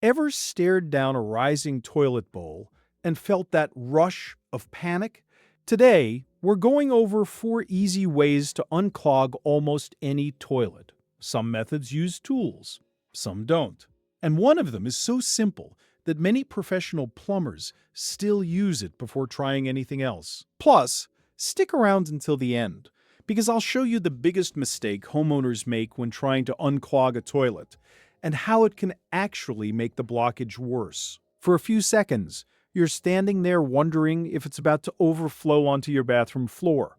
Ever stared down a rising toilet bowl and felt that rush of panic? Today, we're going over 4 easy ways to unclog almost any toilet. Some methods use tools, some don't. And one of them is so simple that many professional plumbers still use it before trying anything else. Plus, stick around until the end, because I'll show you the biggest mistake homeowners make when trying to unclog a toilet, and how it can actually make the blockage worse. For a few seconds, you're standing there wondering if it's about to overflow onto your bathroom floor.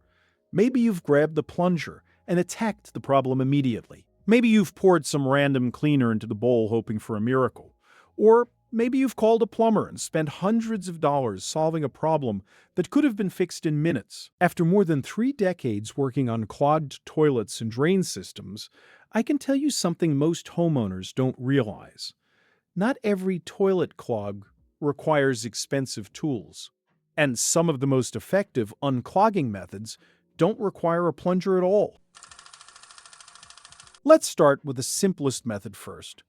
Maybe you've grabbed the plunger and attacked the problem immediately. Maybe you've poured some random cleaner into the bowl hoping for a miracle. Or maybe you've called a plumber and spent hundreds of dollars solving a problem that could have been fixed in minutes. After more than 3 decades working on clogged toilets and drain systems, I can tell you something most homeowners don't realize. Not every toilet clog requires expensive tools. And some of the most effective unclogging methods don't require a plunger at all. Let's start with the simplest method first.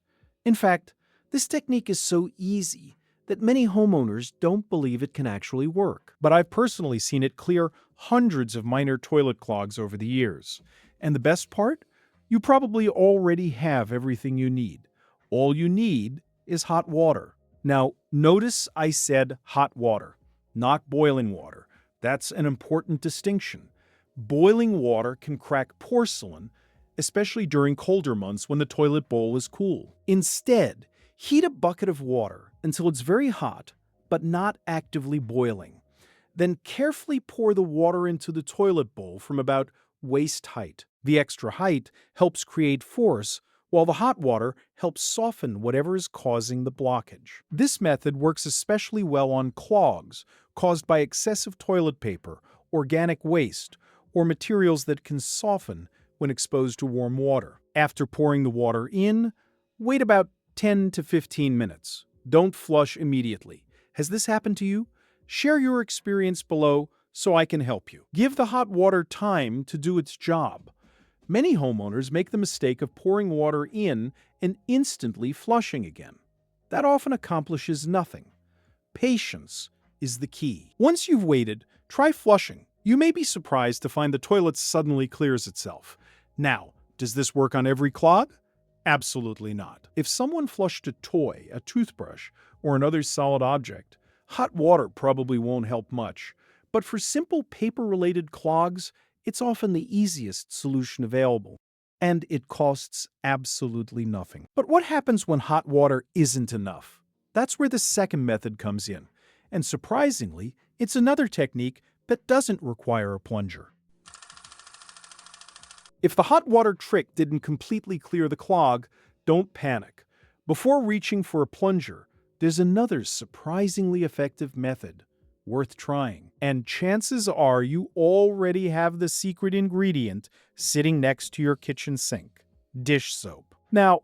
In fact, this technique is so easy that many homeowners don't believe it can actually work. But I've personally seen it clear hundreds of minor toilet clogs over the years. And the best part? You probably already have everything you need. All you need is hot water. Now, notice I said hot water, not boiling water. That's an important distinction. Boiling water can crack porcelain, especially during colder months when the toilet bowl is cool. Instead, heat a bucket of water until it's very hot, but not actively boiling. Then carefully pour the water into the toilet bowl from about waist height. The extra height helps create force, while the hot water helps soften whatever is causing the blockage. This method works especially well on clogs caused by excessive toilet paper, organic waste, or materials that can soften when exposed to warm water. After pouring the water in, wait about 10 to 15 minutes. Don't flush immediately. Has this happened to you? Share your experience below so I can help you. Give the hot water time to do its job. Many homeowners make the mistake of pouring water in and instantly flushing again. That often accomplishes nothing. Patience is the key. Once you've waited, try flushing. You may be surprised to find the toilet suddenly clears itself. Now, does this work on every clog? Absolutely not. If someone flushed a toy, a toothbrush, or another solid object, hot water probably won't help much. But for simple paper-related clogs, it's often the easiest solution available, and it costs absolutely nothing. But what happens when hot water isn't enough? That's where the second method comes in, and surprisingly, it's another technique that doesn't require a plunger. If the hot water trick didn't completely clear the clog, don't panic. Before reaching for a plunger, there's another surprisingly effective method worth trying. And chances are you already have the secret ingredient sitting next to your kitchen sink: dish soap. Now,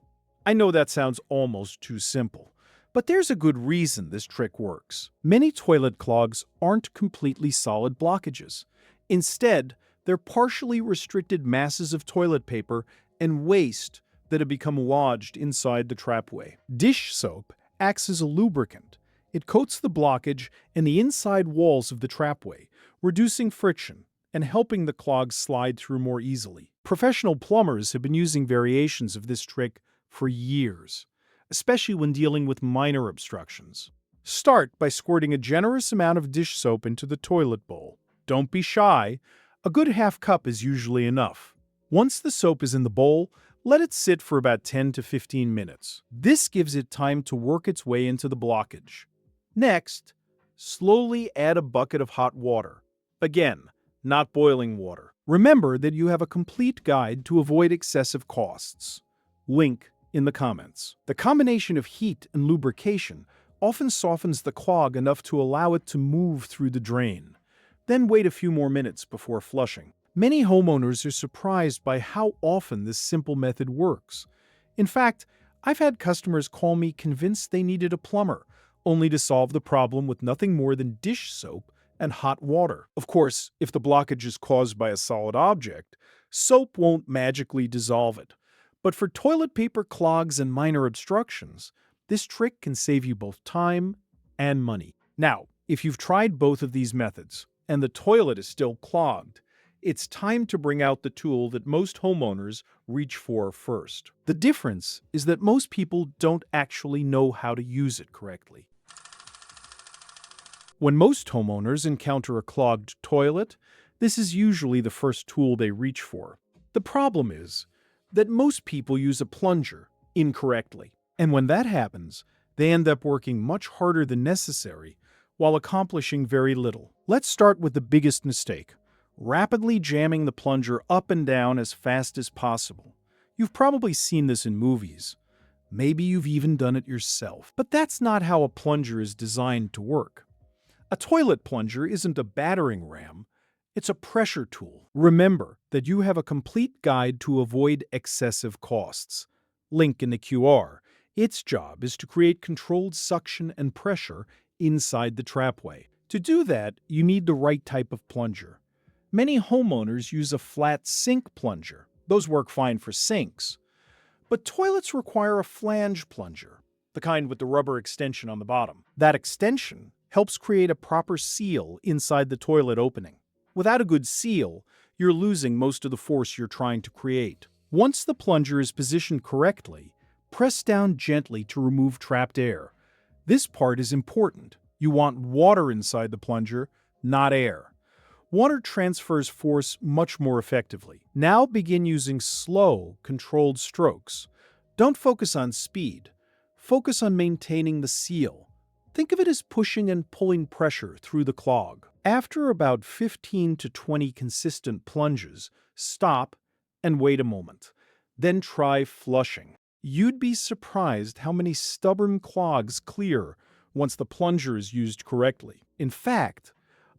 I know that sounds almost too simple, but there's a good reason this trick works. Many toilet clogs aren't completely solid blockages. Instead, they're partially restricted masses of toilet paper and waste that have become lodged inside the trapway. Dish soap acts as a lubricant. It coats the blockage and the inside walls of the trapway, reducing friction and helping the clogs slide through more easily. Professional plumbers have been using variations of this trick for years, especially when dealing with minor obstructions. Start by squirting a generous amount of dish soap into the toilet bowl. Don't be shy. A good half cup is usually enough. Once the soap is in the bowl, let it sit for about 10 to 15 minutes. This gives it time to work its way into the blockage. Next, slowly add a bucket of hot water. Again, not boiling water. Remember that you have a complete guide to avoid excessive costs. Link in the comments. The combination of heat and lubrication often softens the clog enough to allow it to move through the drain. Then wait a few more minutes before flushing. Many homeowners are surprised by how often this simple method works. In fact, I've had customers call me convinced they needed a plumber, only to solve the problem with nothing more than dish soap and hot water. Of course, if the blockage is caused by a solid object, soap won't magically dissolve it. But for toilet paper clogs and minor obstructions, This trick can save you both time and money. Now, if you've tried both of these methods and the toilet is still clogged, it's time to bring out the tool that most homeowners reach for first. The difference is that most people don't actually know how to use it correctly. When most homeowners encounter a clogged toilet, this is usually the first tool they reach for. The problem is that most people use a plunger incorrectly. And when that happens, they end up working much harder than necessary while accomplishing very little. Let's start with the biggest mistake: rapidly jamming the plunger up and down as fast as possible. You've probably seen this in movies. Maybe you've even done it yourself. But that's not how a plunger is designed to work. A toilet plunger isn't a battering ram, it's a pressure tool. Remember that you have a complete guide to avoid excessive costs. Link in the QR. Its job is to create controlled suction and pressure inside the trapway. To do that, you need the right type of plunger. Many homeowners use a flat sink plunger. Those work fine for sinks. But toilets require a flange plunger, the kind with the rubber extension on the bottom. That extension helps create a proper seal inside the toilet opening. Without a good seal, you're losing most of the force you're trying to create. Once the plunger is positioned correctly, press down gently to remove trapped air. This part is important. You want water inside the plunger, not air. Water transfers force much more effectively. Now begin using slow, controlled strokes. Don't focus on speed. Focus on maintaining the seal. Think of it as pushing and pulling pressure through the clog. After about 15 to 20 consistent plunges, stop and wait a moment. Then try flushing. You'd be surprised how many stubborn clogs clear once the plunger is used correctly. In fact,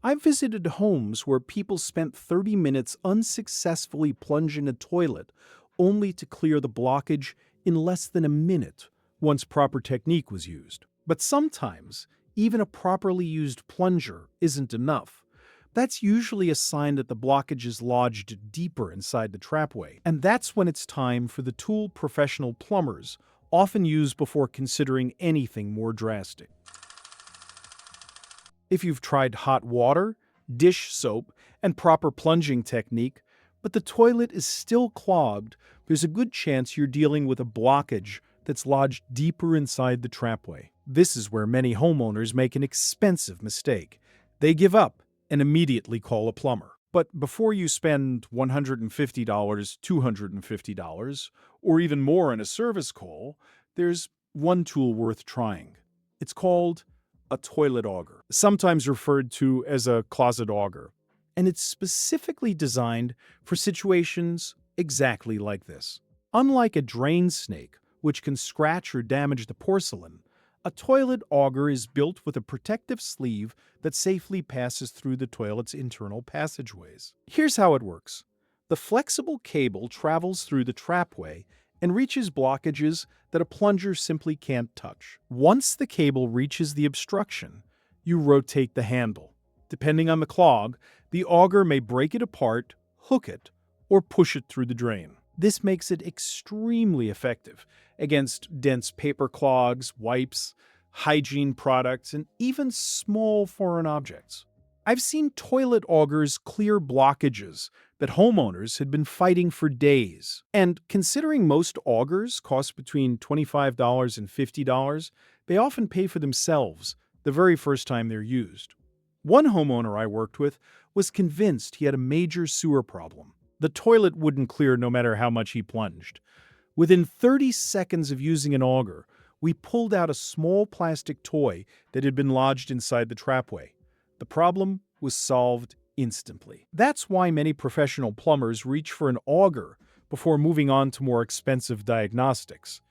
I've visited homes where people spent 30 minutes unsuccessfully plunging a toilet only to clear the blockage in less than a minute once proper technique was used. But sometimes, even a properly used plunger isn't enough. That's usually a sign that the blockage is lodged deeper inside the trapway. And that's when it's time for the tool professional plumbers often use before considering anything more drastic. If you've tried hot water, dish soap, and proper plunging technique, but the toilet is still clogged, there's a good chance you're dealing with a blockage that's lodged deeper inside the trapway. This is where many homeowners make an expensive mistake. They give up and immediately call a plumber. But before you spend $150, $250, or even more on a service call, there's one tool worth trying. It's called a toilet auger, sometimes referred to as a closet auger. And it's specifically designed for situations exactly like this. Unlike a drain snake, which can scratch or damage the porcelain, a toilet auger is built with a protective sleeve that safely passes through the toilet's internal passageways. Here's how it works. The flexible cable travels through the trapway and reaches blockages that a plunger simply can't touch. Once the cable reaches the obstruction, you rotate the handle. Depending on the clog, the auger may break it apart, hook it, or push it through the drain. This makes it extremely effective against dense paper clogs, wipes, hygiene products, and even small foreign objects. I've seen toilet augers clear blockages that homeowners had been fighting for days. And considering most augers cost between $25 and $50, they often pay for themselves the very first time they're used. One homeowner I worked with was convinced he had a major sewer problem. The toilet wouldn't clear no matter how much he plunged. Within 30 seconds of using an auger, we pulled out a small plastic toy that had been lodged inside the trapway. The problem was solved instantly. That's why many professional plumbers reach for an auger before moving on to more expensive diagnostics.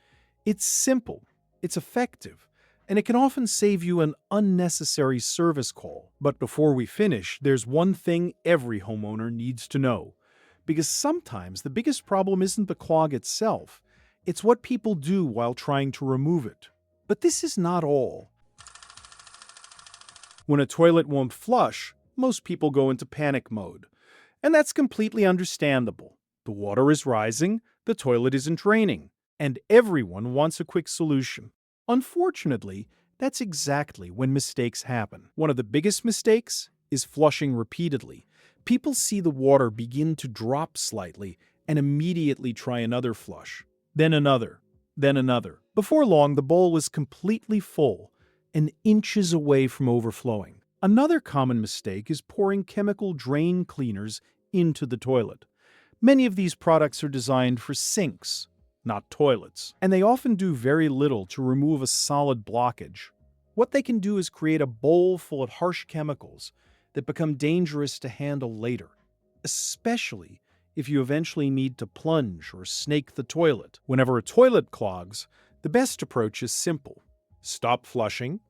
It's simple, it's effective, and it can often save you an unnecessary service call. But before we finish, there's one thing every homeowner needs to know. Because sometimes the biggest problem isn't the clog itself, it's what people do while trying to remove it. But this is not all. When a toilet won't flush, most people go into panic mode. And that's completely understandable. The water is rising, the toilet isn't draining, and everyone wants a quick solution. Unfortunately, that's exactly when mistakes happen. One of the biggest mistakes is flushing repeatedly. People see the water begin to drop slightly and immediately try another flush, then another, then another. Before long, the bowl is completely full and inches away from overflowing. Another common mistake is pouring chemical drain cleaners into the toilet. Many of these products are designed for sinks, not toilets, and they often do very little to remove a solid blockage. What they can do is create a bowl full of harsh chemicals that become dangerous to handle later, especially if you eventually need to plunge or snake the toilet. Whenever a toilet clogs, the best approach is simple. Stop flushing,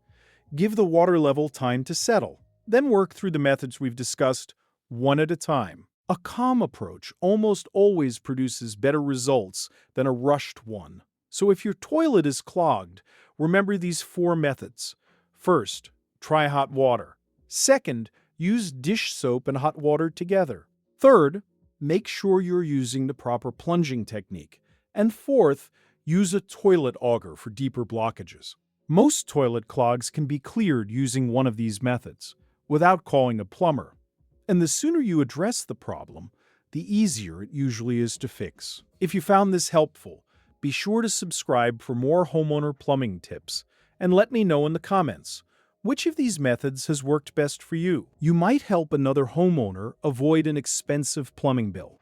give the water level time to settle, then work through the methods we've discussed one at a time. A calm approach almost always produces better results than a rushed one. So if your toilet is clogged, remember these 4 methods. First, try hot water. Second, use dish soap and hot water together. Third, make sure you're using the proper plunging technique. And fourth, use a toilet auger for deeper blockages. Most toilet clogs can be cleared using one of these methods, without calling a plumber. And the sooner you address the problem, the easier it usually is to fix. If you found this helpful, be sure to subscribe for more homeowner plumbing tips, and let me know in the comments which of these methods has worked best for you. You might help another homeowner avoid an expensive plumbing bill.